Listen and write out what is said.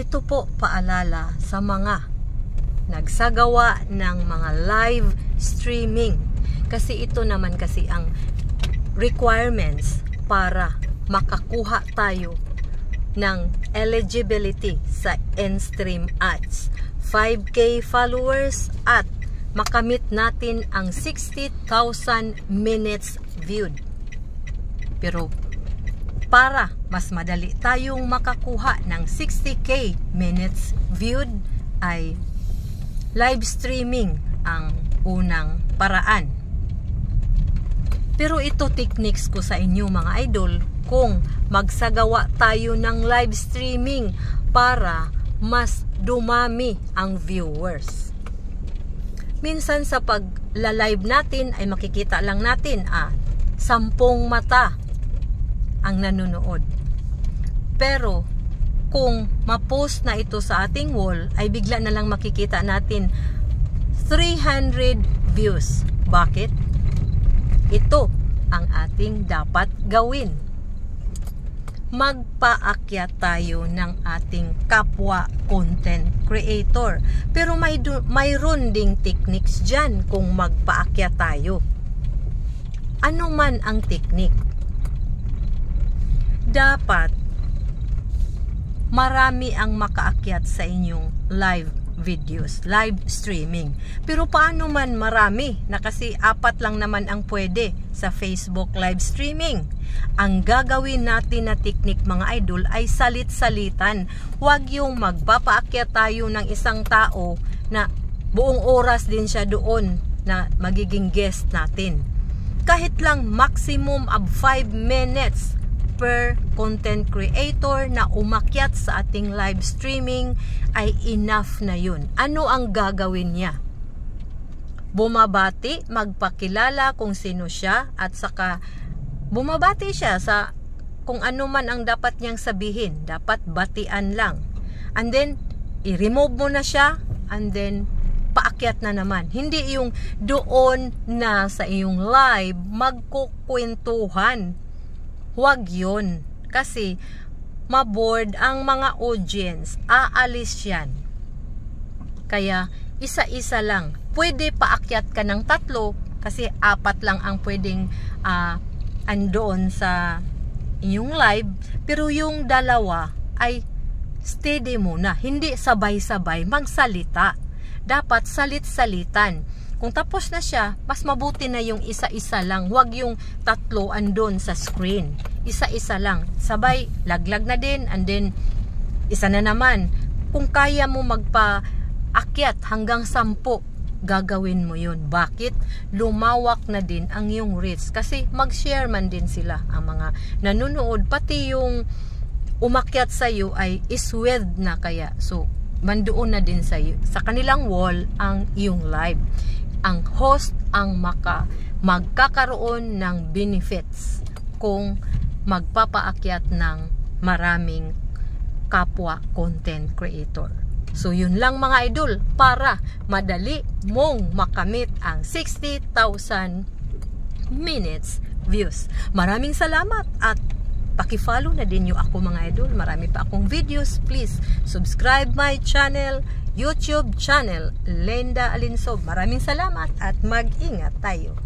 ito po paalala sa mga nagsagawa ng mga live streaming. Kasi ito naman kasi ang requirements para makakuha tayo ng eligibility sa Enstream ads. 5K followers at makamit natin ang 60,000 minutes viewed. Pero para mas madali tayong makakuha ng 60K minutes viewed ay live streaming ang unang paraan. Pero ito techniques ko sa inyo mga idol kung magsagawa tayo ng live streaming para mas dumami ang viewers. Minsan sa pag-live natin ay makikita lang natin 10 mata ang nanonood. Pero kung ma-post na ito sa ating wall ay bigla na lang makikita natin 300 views. Bakit? Ito ang ating dapat gawin. Magpaakyat tayo ng ating kapwa content creator. Pero mayroon ding techniques dyan kung magpaakyat tayo. Ano man ang technique? Dapat marami ang makaakyat sa inyong live videos, live streaming. Pero paano man marami? Na kasi 4 lang naman ang pwede sa Facebook live streaming. Ang gagawin natin na technique mga idol ay salit-salitan. Huwag yung magpapaakyat tayo ng isang tao na buong oras din siya doon na magiging guest natin. Kahit lang maximum of 5 minutes per content creator na umakyat sa ating live streaming ay enough na yun. Ano ang gagawin niya? Bumabati, magpakilala kung sino siya at saka bumabati siya sa kung ano man ang dapat niyang sabihin. Dapat batian lang. And then, i-remove mo na siya and then paakyat na naman. Hindi yung doon na sa iyong live magkukwentuhan. Huwag yun. Kasi maboard ang mga audience. Aalis yan. Kaya isa-isa lang. Pwede paakyat ka ng 3 kasi 4 lang ang pwedeng andoon sa inyong live. Pero yung 2 ay steady muna. Hindi sabay-sabay magsalita. Dapat salit-salitan. Kung tapos na siya, mas mabuti na yung isa-isa lang. Huwag yung 3 andon sa screen. Isa-isa lang. Sabay, laglag na din. And then, isa na naman. Kung kaya mo magpa-akyat hanggang 10, gagawin mo yun. Bakit? Lumawak na din ang iyong reach. Kasi mag-share man din sila ang mga nanonood. Pati yung umakyat sa'yo ay iswed na kaya. So, mandoon na din sa'yo. Sa kanilang wall ang iyong live. Ang host ang magkakaroon ng benefits kung magpapaakyat ng maraming kapwa content creator. So yun lang mga idol para madali mong makamit ang 60,000 minutes views. Maraming salamat at paki-follow na din yung ako mga idol. Marami pa akong videos. Please subscribe my channel, YouTube channel, Lenda Alinsob. Maraming salamat at mag-ingat tayo.